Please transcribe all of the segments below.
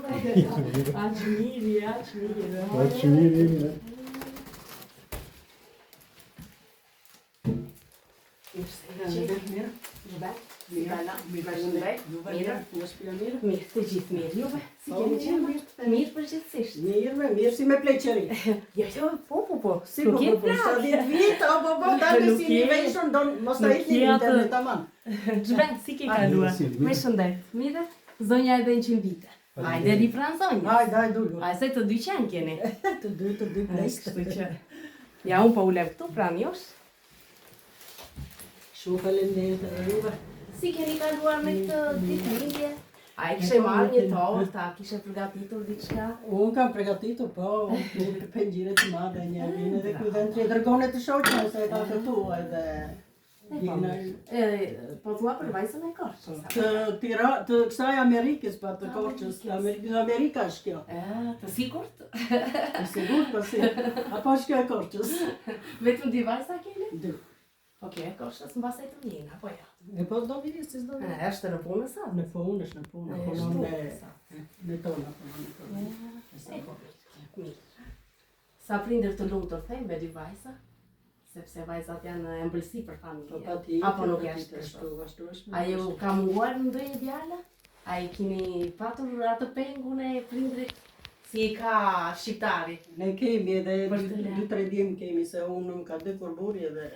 Aq miri, aq miri. Aq miri. Mirë, të gjithë mirë. Juve, si keni qenë? Mirë përgjithsisht. Mirë si me pleqeri. Jo, po. Si po, sa 10 vjet, po, dalë si një veshën, mos ta ikni në internet aman. Zhven, si ke kaluar? Me shëndet. Mirë, zonja edhe 100 vite. Hajde, ripran zonja. Hajde, dullu. A se të dy qenë keni? Të dy pleshtë. Kështu që. Ja, unë po ulem këtu, pra njosh. Shumë faleminderit edhe juve. Si keni kaluar me këtë ditëlindje? A i kishe marrë një tortë, a kishe përgatitur diçka? Unë kam përgatitur, po, një pengjire të madhe një vinë edhe kujden të dërgone të shoqën, se e ka këtu edhe... Po thua për vajzën e Korçës? Të kësaj Amerikës, pa të Korçës, Amerika është kjo. Të sigurt? Të sigurt, po si. Apo është kjo e Korçës? Vetëm di vajza keni? Dy. Okej, Korçës në basa e të njëna, apo ja? E po do vini, si s'do vini. Është në punë sa? Në punë, është në punë. Në tona, Po, mirë. Sa prindër të lumtur them me dy vajza? Sepse vajzat janë ëmbëlsi për familje. Apo nuk është kështu? A ju ka munguar në ndonjë djalë? A i keni patur atë pengun e prindrit? Si ka shqiptari? Ne kemi edhe 2-3 djemë kemi, se unë më ka dëkur buri edhe...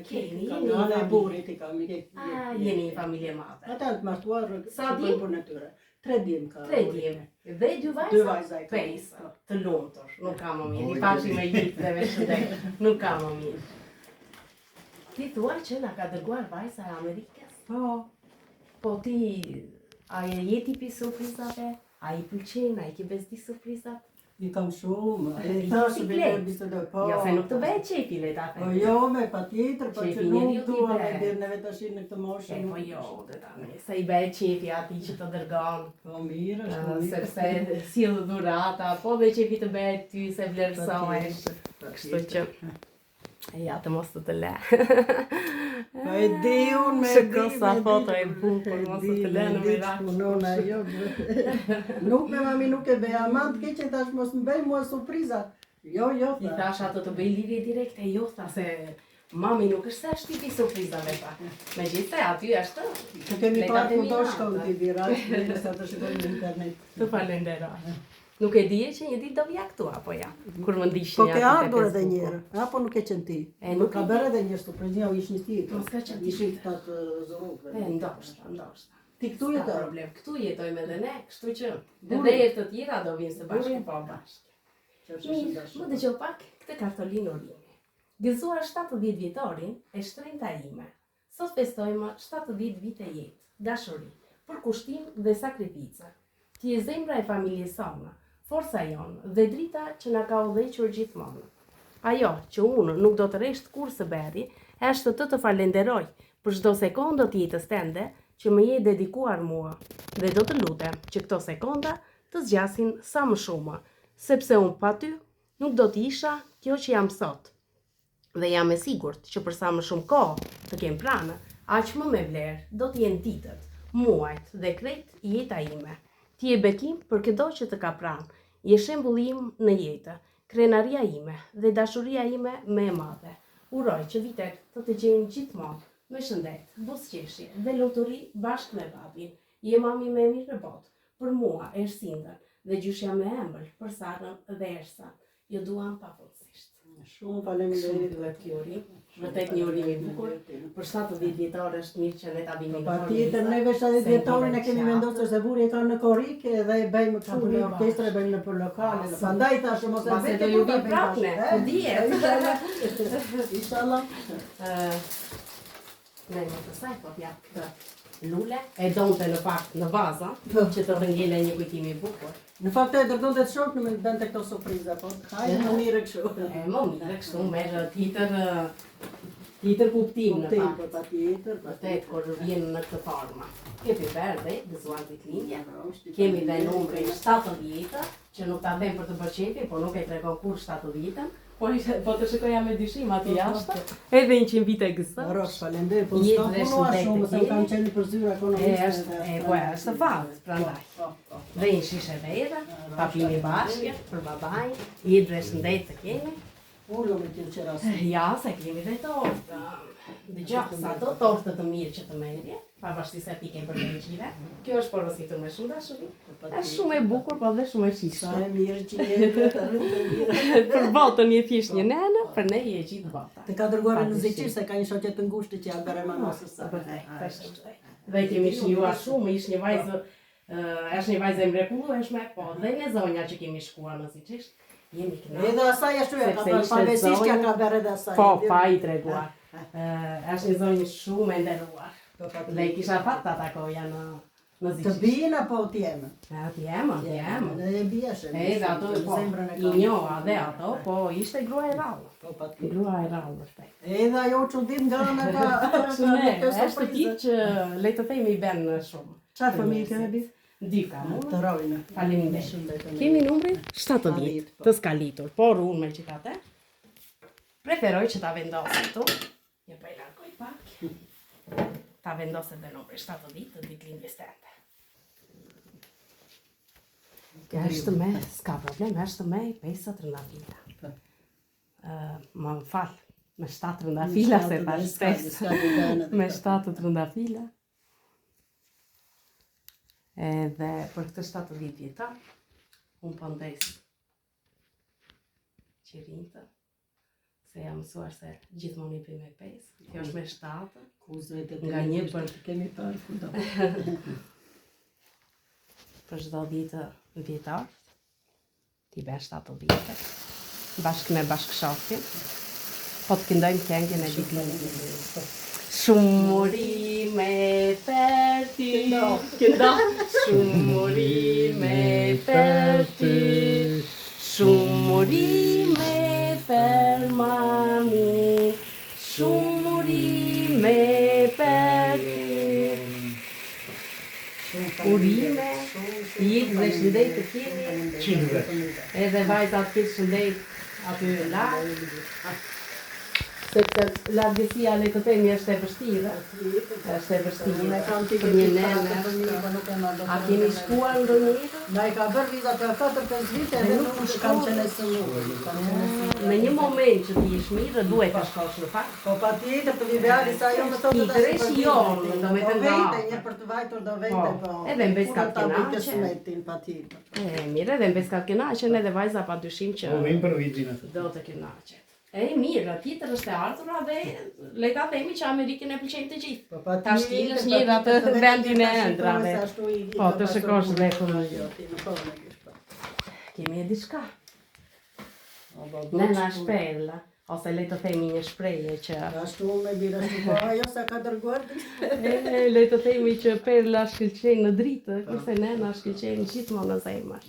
Keni, Kanë e burit i kam. Jeni një familje madhe. Ata të martuar Sa për për në tyre. 3 djemë ka. 3 djemë. Dhe 2 vajza? 2 vajza i ka. 5, të lumtur. Nuk ka më mirë. I pashi me gjithë dhe me shëndet. Nuk ka më mirë. Ti thua që na ka dërguar vajza e Amerikës? Po. Po ti, a e jeti pi surprizave? A i pëlqen, a i ke bezdi surprizat? I kam shumë. E I thashë flet. bisedoj, po. Jo, se nuk të bëhe qepi le ta Po them. jo, me pa tjetër, po që Qepi nuk njeriu t'i dua me bëhet. birneve të shi në këtë moshë. Po jo, dhe tani, se i bëhe qepi ati që të dërgon. Po mirë, është mirë. Sepse sjellë dhurata, po dhe qepi të bëhet ty se vlerësohesh. Kështu që, ja të mos të le. Po e di unë me Shiko sa foto e bukur, mos të le në mirak. Punona jo. Nuk me mami nuk e bëja, ma të keqen tash mos më bëj mua surpriza. Jo, I thash ato të bëj lidhje direkte, jo tha se mami nuk është se është tipi surprizave pa. Megjithëse aty është. Të kemi Leta parë të ku do mirata. shkon t'i virat, sa të shkojnë në internet. Të falenderoj. Nuk e dije që një ditë do vija këtu apo ja? Kur më ndiqni Po ke ardhur edhe njërë, apo nuk e qenë ti? Nuk ka e bërë edhe një surprizia, u ish një tjetër. Mos ka qenë ti. Ishin këta të zorukve. Ndoshta. Ti këtu S'ka jeton? problem. Këtu jetojmë edhe ne, kështu që edhe herë të tjera do vinë së bashku po bashkë. Më dëgjoj pak këtë kartolinë urimi. Gëzuar 70 vjetorin e shtrenjta ime. Sot festojmë 70 vite jetë, dashuri, përkushtim dhe sakrificë. Ti je zemra e familjes sonë, forca jonë dhe drita që na ka udhëhequr gjithmonë. Ajo që unë nuk do të resht kur së beri, është të falenderoj për çdo sekondë të jetës tënde që më je dedikuar mua, dhe do të lutem që këto sekonda të zgjasin sa më shumë, sepse unë pa ty nuk do të isha kjo që jam sot. Dhe jam e sigurt që për sa më shumë kohë të kem pranë, aq më me vlerë do të jenë ditët, muajt dhe krejt jeta ime. Ti je bekim për çdo që të ka pranë, je shembull im në jetë, krenaria ime dhe dashuria ime më e madhe. Uroj që vitet të gjejnë gjithmonë me shëndet, buzëqeshje dhe luturi bashkë me babin. Je mami më e mirë në botë, për mua Ersindën dhe gjyshja më e ëmbël për Sarën dhe Ersan. Ju duam pafundësisht. Shumë faleminderit. Duhet kjo urim, vërtet një urim i bukur. Për 70 vjetor është mirë që ne ta bini në Patjetër, neve 70 vjetorin e kemi vendosur se burri e ka në korrik edhe e bëjmë kështu në orkestër, e bëjmë në për lokale. Prandaj tash mos e Pase bëjmë. do ju vi prapne, ku dihet. Inshallah. Ne më të saj po t'jap këtë lule, e donte në fakt në vaza, që të rëngjele një kujtim i bukur. Në fakt e dërgonte të shok në me bënte këto surpriza, po hajde më mirë kështu. E më mirë kështu, merr tjetër kuptim në fakt. Patjetër. Vërtet, kur vjen në këtë forma. Happy birthday, gëzuar ditëlindje. Kemi dhe numrin 70, që nuk ta them për të bërë qefi, po nuk e tregon kur 70-ën. Po të shikoja me dyshim aty jashtë, edhe 100 vite gësë. Rosh, falenderoj, po s'kam punuar shumë, se kam qenë për zyra ekonomiste. Po është fakt, prandaj. Dhe një shishe verë, pa pini bashkë, për babaj, i dhe shëndet të kemi. Ullu me t'ju që rasi. Ja, se kemi dhe tortë. Dëgjo, sa do tortë të mirë që të merje, pavarësisht se ti ke për legjire. Kjo është porositur me shumë dashuri. Është shumë e bukur, po dhe shumë e shishme. Sa e mirë që jetë të rrëtë e mirë. Për botën je thjesht një nënë, për ne je gjithë bota. Të ka dërguar në muzikisht se ka një shoqe të ngushtë që janë bere manosës. Dhe kemi shjuar shumë, ishtë një vajzë, është një vajzë e mrekullueshme, po dhe një zonja që kemi shkuar muzikisht, jemi kënaqur. Edhe asaj ashtu e ka pavesisht që ka bere dhe asaj. Po, pa i treguar. Është një zonjë shumë e nderuar. Dhe i kisha fatë të atakoja në Të zikisht. bijin apo t'jemë? T'jemë. Dhe e bjeshe. Edhe ato, po, i njoha dhe ato, po ishte grua e rallë. Po pa ti. Grua e rallë është. Edhe ajo që dit nga në ka... Është ti që le të themi i ben shumë. Qarë fëmijë keme bit? Dy ka mu. Të rojnë. Faleminderit. Kemi numrin 70 të skalitur, por unë me që ka te, preferoj që ta vendosim tu. Ja pa i largoj pak. Ta vendosim dhe numrin 70 të ditëlindjes tënde. Është me, s'ka problem, është me 5 rëndafila. Më falë, me 7 rëndafila se tash 5. Me 7 rëndafila. Edhe për këtë 70 vjetar, unë pëndes qirintë, se jam mësuar se gjithmonë i me 5, kjo është me 7, nga një për kemi parë kudo. Për çdo 10 vjetar, ti be 7 vjetë, bashkë me bashkëshortin, po të këndojmë këngën e ditëlindjes. Shumurime për ty, këndo. Shumurime për ty, shumurime për mami, shumurime për ty. Urime, jetë dhe shëndet të kemi, edhe vajzat këtë shëndet aty larë, sepse largësia le të themi është e vështirë, për një nene. A keni shkuar ndonjëherë? Na i ka bërë viza për 4-5 vite dhe nuk kam qenë sëmur. Në një moment që ti ish mirë, duhet të shkosh në fakt. Po pa tjetër të vivjali sa jo më thotë të shijon, do me të nga. Një për të vajtur do vejte, po. Edhe mbes ka të kënaqe. smetin, pa tjetër. Mirë, edhe mbes ka kënaqen, edhe vajza pa dyshim që Po vim për vitin atë. do të kënaqet. Mirë, tjetër është e ardhura dhe le ta themi që Amerikën e pëlqejnë të gjithë. Po pa Ta shtilesh një atë vendin e ëndrave. Po, të shikosh dhe ku kemi e diçka. Nëna shpella, ose le të themi një shprehje që Ashtu me bira ashtu, po ajo sa ka dërguar le të themi që perla shkëlqejnë në dritë, kurse nëna shkëlqejnë gjithmonë në zemër.